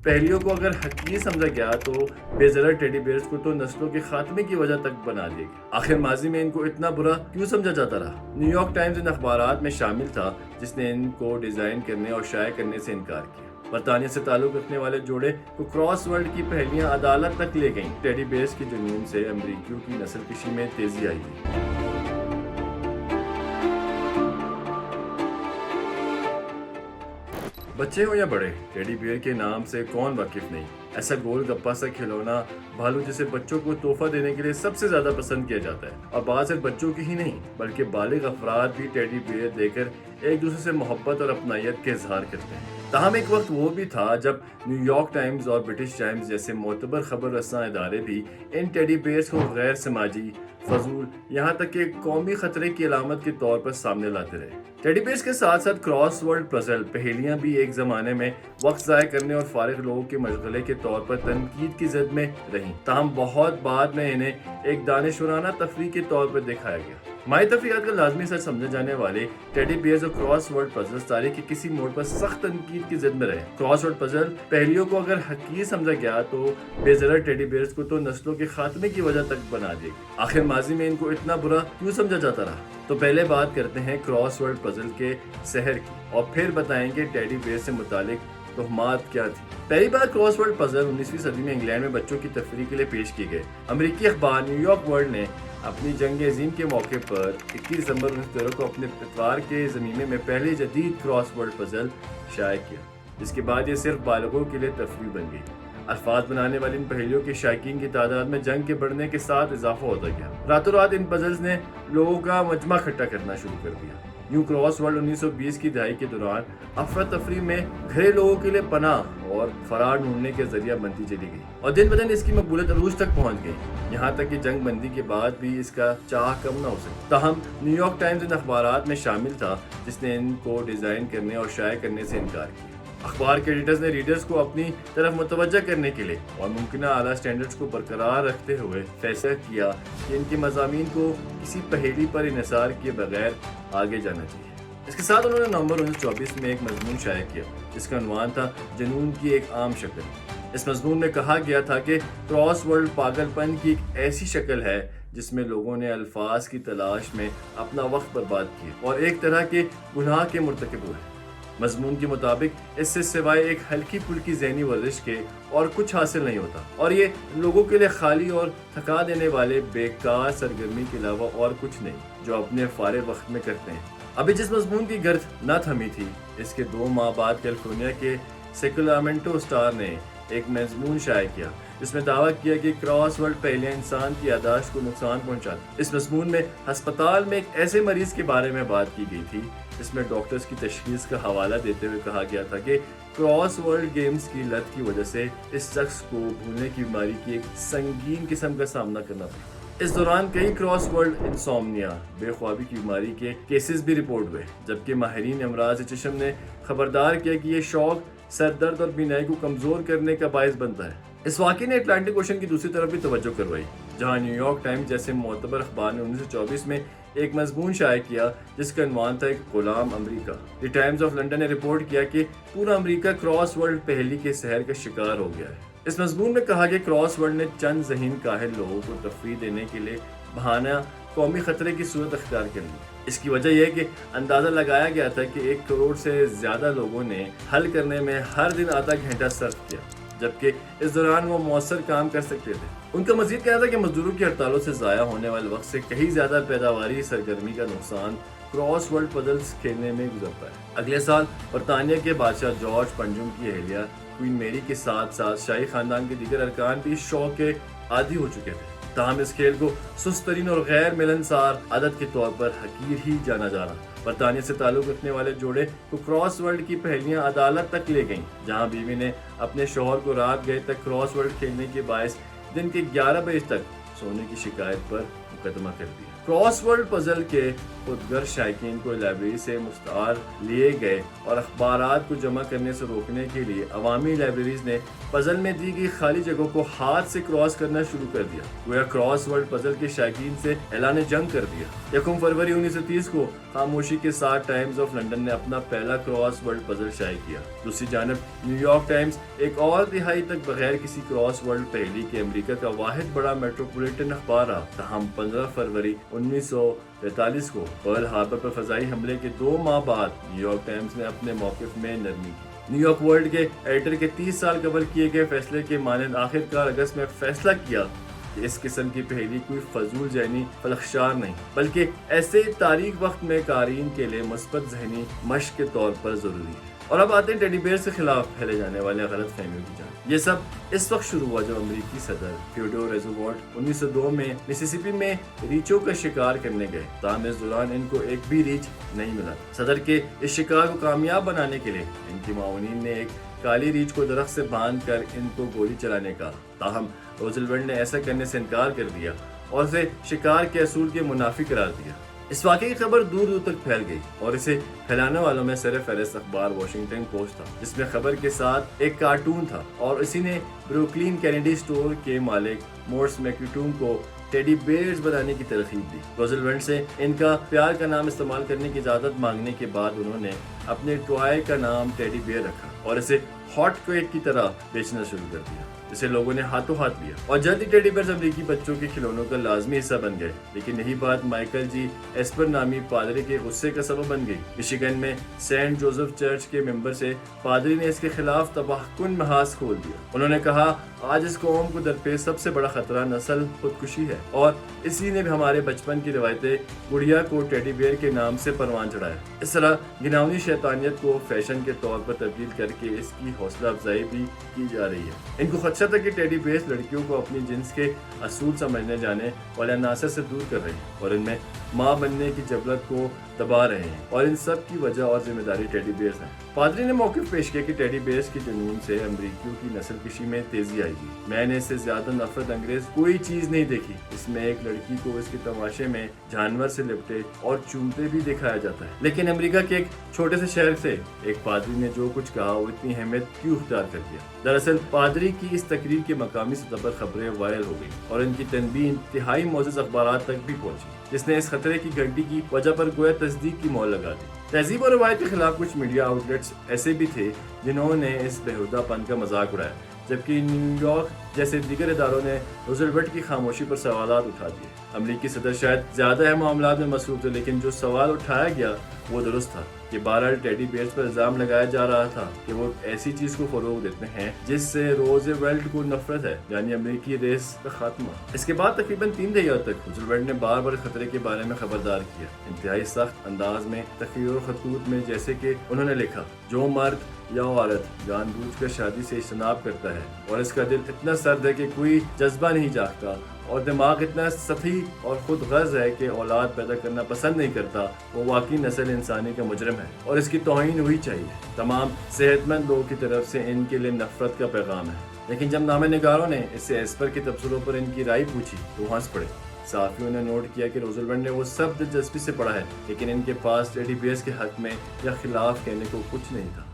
पहेलियों को अगर हकीर समझा गया तो बेज़रा टेडी बेयर्स को तो नस्लों के खात्मे की वजह तक बना दिया गया। आखिर माजी में इनको इतना बुरा क्यों समझा जाता रहा? न्यूयॉर्क टाइम्स इन अखबारात में शामिल था जिसने इनको डिजाइन करने और शाया करने से इनकार किया। बरतानिया से ताल्लुक रखने वाले जोड़े को क्रॉस वर्ल्ड की पहेलियां अदालत तक ले गईं। टेडी बेयर्स की जुनून से अमरीकियों की नस्ल कशी में तेजी आई थी। बच्चे हो या बड़े, टेडी बियर के नाम से कौन वाकिफ नहीं। ऐसा गोल गप्पा सा खिलौना भालू जिसे बच्चों को तोहफा देने के लिए सबसे ज्यादा पसंद किया जाता है। और बात सिर्फ बच्चों की ही नहीं बल्कि बालिग अफराद भी टेडी बियर देकर एक दूसरे से मोहब्बत और अपनायत के इजहार करते हैं। ताहम एक वक्त वो भी था जब न्यूयॉर्क टाइम्स और ब्रिटिश टाइम्स जैसे मोतबर खबर रसां इदारे भी इन टेडी बियर्स को गैर समाजी, फजूल, यहाँ तक कि कौमी खतरे की अलामत के तौर पर सामने लाते रहे। टेडी बियर्स के साथ साथ क्रॉस वर्ल्ड पजल पहेलियां भी एक जमाने में वक्त ज़ाय करने और फारिग लोगों के मशगले के तौर पर तनकीद की जद में रहीं। ताहम बहुत बाद में इन्हें एक दानिशवराना तफरीह के तौर पर दिखाया गया। माई तफरीहत का लाजमी सच समझे जाने वाले टेडी बियर्स और क्रॉस वर्ल्ड पजल्स तारीख के किसी मोड़ पर सख्त तनकीद की जद में रहे। क्रॉस वर्ल्ड पजल पहेलियों को अगर हकीर समझा गया तो बेज़रा टेडी बियर्स को तो नस्लों के खात्मे की वजह तक बना दिया। आखिर माजी में इनको इतना बुरा क्यों समझा जाता रहा? तो पहले बात करते हैं क्रॉस वर्ल्ड पजल के शहर की और फिर बताएंगे टेडी बियर से मुतालिक तोहमात क्या थी। पहली बार क्रॉस वर्ल्ड पजल 19वीं सदी में इंग्लैंड में बच्चों की तफरीह के लिए पेश किए गए। अमेरिकी अखबार न्यूयॉर्क वर्ल्ड ने अपनी जंग अजीम के मौके पर 21 दिसंबर 1913 को अपने इतवार के ज़मीने में पहले जदीद क्रॉस वर्ल्ड पजल शाया किया, जिसके बाद ये सिर्फ बालगों के लिए तफरीह बन गई। अल्फाज बनाने वाली इन पहेलियों के शायकीन की तादाद में जंग के बढ़ने के साथ इजाफा होता गया। रातों रात इन पजल्स ने लोगों का मजमा इकट्ठा करना शुरू कर दिया। यूं क्रॉस वर्ल्ड 1920 की दहाई के दौरान अफरा तफरी में घरे लोगों के लिए पनाह और फरार ढूंढने के जरिया बनती चली गई और दिन ब दिन इसकी मकबूलियत अरूज तक पहुंच गई। यहाँ तक कि जंग बंदी के बाद भी इसका चाह कम न हो सका। ताहम न्यूयॉर्क टाइम्स इन अखबारात में शामिल था जिसने इनको डिजाइन करने और शाया करने से इनकार किया। अखबार के एडिटर्स ने रीडर्स को अपनी तरफ मुतवज्जा करने के लिए और मुमकिन आला स्टैंडर्ड्स को बरकरार रखते हुए फैसला किया कि इनके मज़ामीन को किसी पहेली पर इन्हिसार किए बगैर आगे जाना चाहिए। इसके साथ उन्होंने नवंबर 1924 में एक मजमून शाया किया जिसका उन्वान था जुनून की एक आम शक्ल। इस मजमून में कहा गया था कि क्रॉस वर्ल्ड पागलपन की एक ऐसी शक्ल है जिसमें लोगों ने अल्फाज की तलाश में अपना वक्त बर्बाद किया और एक तरह के गुनाह के मुर्तकिब हुए। मजमून के मुताबिक इससे सिवाय एक हल्की फुल्की ज़हनी वर्जिश के और कुछ हासिल नहीं होता और ये लोगों के लिए खाली और थका देने वाले बेकार सरगर्मी के अलावा और कुछ नहीं जो अपने फारिग वक्त में करते हैं। अभी जिस मजमून की गर्द न थमी थी, इसके 2 माह बाद कैलिफोर्निया के सेक्रामेंटो स्टार ने एक मजमून शाया किया जिसमें दावा किया कि क्रॉस वर्ल्ड पहेलियां इंसान की यादाश्त को नुकसान पहुंचाती। इस मजमून में अस्पताल में एक ऐसे मरीज के बारे में बात की गई थी जिसमें डॉक्टर्स की तशखीस का हवाला देते हुए कहा गया था कि क्रॉस वर्ल्ड गेम्स की लत की वजह से इस शख्स को भूलने की बीमारी की एक संगीन किस्म का सामना करना पड़ा। इस दौरान कई क्रॉस वर्ल्ड इंसोम्निया, बेख्वाबी की बीमारी के केसेस भी रिपोर्ट हुए, जबकि माहिरीन अमराज चश्म ने खबरदार किया कि ये शौक सर दर्द और बीनाई को कमजोर करने का बायस बनता है। इस वाक़े ने अटलांटिक ओशन की दूसरी तरफ भी तवज्जो करवाई, जहां न्यूयॉर्क टाइम्स जैसे मोतबर अखबार ने 1924 में एक मजमून शाया किया जिसका उन्वान था एक गुलाम अमरीका। द टाइम्स ऑफ लंदन ने रिपोर्ट किया कि पूरा अमरीका क्रॉस वर्ल्ड पहेली के सहर का शिकार हो गया है। इस मजमून में कहा गया क्रॉस वर्ल्ड ने चंद ज़हीन काहिल लोगों को तफरीह देने के लिए बहाना कौमी खतरे की सूरत अख्तियार कर ली। इसकी वजह यह है कि अंदाज़ा लगाया गया था कि 1 करोड़ से ज़्यादा लोगों ने हल करने में हर दिन आधा घंटा सर्फ किया, जबकि इस दौरान वो मौसर काम कर सकते थे। उनका मजीद कहना था कि मजदूरों की हड़तालों से ज़ाया होने वाले वक्त से कहीं ज़्यादा पैदावारी सरगर्मी का नुकसान क्रॉस वर्ल्ड पजल्स खेलने में गुजरता है। अगले साल बरतानिया के बादशाह जॉर्ज पंजुम की अहलिया क्वीन मेरी के साथ साथ शाही खानदान के दीगर अरकान भी इस शौक के आदी हो चुके थे। ताहम इस खेल को सुस्त तरीन और गैर मिलनसार आदत के तौर पर हकीर ही जाना जा रहा। बरतानिया से ताल्लुक रखने वाले जोड़े को क्रॉस वर्ल्ड की पहेलियां अदालत तक ले गईं, जहां बीवी ने अपने शौहर को रात गए तक क्रॉस वर्ल्ड खेलने के बायस दिन के 11 बजे तक सोने की शिकायत पर मुकदमा कर दिया। क्रॉस वर्ल्ड पजल के खुदगर शायकीन को लाइब्रेरी से मुश्तार लिए गए और अखबारात को जमा करने से रोकने के लिए अवामी लाइब्रेरीज ने पजल में दी गई खाली जगहों को हाथ से क्रॉस करना शुरू कर दिया। गोया क्रॉस वर्ल्ड पजल के शायकीन से ऐलान जंग कर दिया। 1 फरवरी 1930 को खामोशी के साथ टाइम्स ऑफ लंदन ने अपना पहला क्रॉस वर्ल्ड पजल शाये किया। दूसरी जानब न्यूयॉर्क टाइम्स एक और तिहाई तक बगैर किसी क्रॉस वर्ल्ड पहेली के अमेरिका का वाहिद बड़ा मेट्रोपॉलिटन अखबार रहा। तहम 15 फरवरी 1943 को पर्ल हार्बर पर फजाई हमले के 2 माह बाद न्यूयॉर्क टाइम्स ने अपने मौक़िफ़ में नरमी की। न्यूयॉर्क वर्ल्ड के एडिटर के 30 साल कबल किए गए फैसले के मानंद आखिरकार अगस्त में फैसला किया कि इस किस्म की पहेली कोई फजूल ज़हनी फलकशार नहीं, बल्कि ऐसे तारीख वक्त में कारीन के लिए मुस्बत ज़हनी मश्क के तौर पर ज़रूरी है। और अब आते हैं टेडी बेयर से खिलाफ फैले जाने वाले गलत फहमियों की जान। ये सब इस वक्त शुरू हुआ जब अमेरिकी सदर थियोडोर रूज़वेल्ट 1902 में मिसिसिपी में रीछों का शिकार करने गए। ताहम इस दौरान इनको एक भी रीछ नहीं मिला। सदर के इस शिकार को कामयाब बनाने के लिए इनकी मावनीन ने एक काली रीछ को दरख्त से बांध कर इनको गोली चलाने का। ताहम रूज़वेल्ट ने ऐसा करने से इनकार कर दिया और उसे शिकार के असूल के मुनाफी करार दिया। इस वाक़े की खबर दूर दूर तक फैल गई और इसे फैलाने वालों में सर फहरिस्त अखबार वॉशिंगटन पोस्ट था, जिसमें खबर के साथ एक कार्टून था और इसी ने ब्रुकलिन कैनेडी स्टोर के मालिक मोर्स मैक्यूटूम को टेडी बेयर्स बनाने की तरकीब दी। रूज़वेल्ट से इनका प्यार का नाम इस्तेमाल करने की इजाज़त मांगने के बाद उन्होंने अपने टॉय का नाम टेडी बेयर रखा और इसे हॉट केक की तरह बेचना शुरू कर दिया, जिसे लोगों ने हाथों हाथ लिया और जल्द ही टेडी बेयर्स अमेरिकी बच्चों के खिलौनों का लाजमी हिस्सा बन गए। लेकिन यही बात माइकल जी एस्पर नामी पादरी के गुस्से का सबब बन गई। मिशिगन में सेंट जोसेफ चर्च के मेंबर से पादरी ने इसके खिलाफ तबाहकुन महाज खोल दिया। उन्होंने कहा, आज इस कौम को दरपेश सबसे बड़ा खतरा नस्ल खुदकुशी है और इसी ने भी हमारे बचपन की रवायतें गुड़िया को टेडी बेयर के नाम से परवान चढ़ाया। इस तरह घिनौनी शैतानियत को फैशन के तौर पर तब्दील करके इसकी हौसला अफजाई भी की जा रही है। इनको खदशा था कि टेडी बेयर्स लड़कियों को अपनी जिन्स के असूल समझने जाने वाले अनासर से दूर कर रहे हैं और इनमें माँ बनने की जबलत को दबा रहे हैं और इन सब की वजह और जिम्मेदारी टेडी बेयर्स है। पादरी ने मौक़िफ़ पेश किया कि टेडी बेयर्स की जुनून से अमरीकियों की नस्ल कशी में तेजी आएगी। मैंने इससे ज्यादा नफरत अंग्रेज कोई चीज नहीं देखी। इसमें एक लड़की को इसके तमाशे में जानवर से लिपटे और चूमते भी दिखाया जाता है। लेकिन अमेरिका के एक छोटे से शहर से एक पादरी ने जो कुछ कहा वो इतनी अहमियत क्यों इख्तियार कर दिया। दरअसल पादरी की इस तकरीर के मकामी सतह पर खबरें वायरल हो गई और इनकी तनबीह इंतहाई मोअज़्ज़ज़ अखबारात तक भी पहुंची, जिसने इस खतरे की घंटी की वजह पर गोया तस्दीक की मोहर लगा दी। तहजीब और रवायत के खिलाफ कुछ मीडिया आउटलेट्स ऐसे भी थे जिन्होंने इस बेहुदापन का मजाक उड़ाया, जबकि न्यूयॉर्क जैसे दीगर इदारों ने रूज़वेल्ट की खामोशी पर सवालात उठा दिए। अमरीकी सदर शायद ज्यादा अहम मामलात में मसरूफ थे, लेकिन जो सवाल उठाया गया वो दुरुस्त था कि बहरहाल टेडी बेयर्स पर इल्जाम लगाया जा रहा था कि वो ऐसी चीज को फरोग देते हैं जिससे रूज़वेल्ट को नफरत है, यानी अमेरिकी रेस का खात्मा। इसके बाद तकरीबन 3 दहाइयों तक रूज़वेल्ट ने बार बार खतरे के बारे में खबरदार किया, इंतहाई सख्त अंदाज में तकरीर और खतूत में, जैसे कि उन्होंने लिखा, जो मर्द या औरत जानबूझकर शादी से इज्तनाब करता है और इसका दिल इतना सर्द है कि कोई जज्बा नहीं जागता और दिमाग इतना सतही और खुद गर्ज है कि औलाद पैदा करना पसंद नहीं करता, वो वाकई नस्ल इंसानी का मुजरम है और इसकी तौहीन हुई चाहिए। तमाम सेहतमंद लोगों की तरफ से इनके लिए नफरत का पैगाम है। लेकिन जब नामे निगारों ने इससे एस्पर के तबसरों पर इनकी राय पूछी तो हंस पड़े। साफियों ने नोट किया कि रूज़वेल्ट ने वो सब दिलचस्पी से पढ़ा है, लेकिन इनके पास टेडी बेयर्स के हक में या खिलाफ कहने को कुछ नहीं था।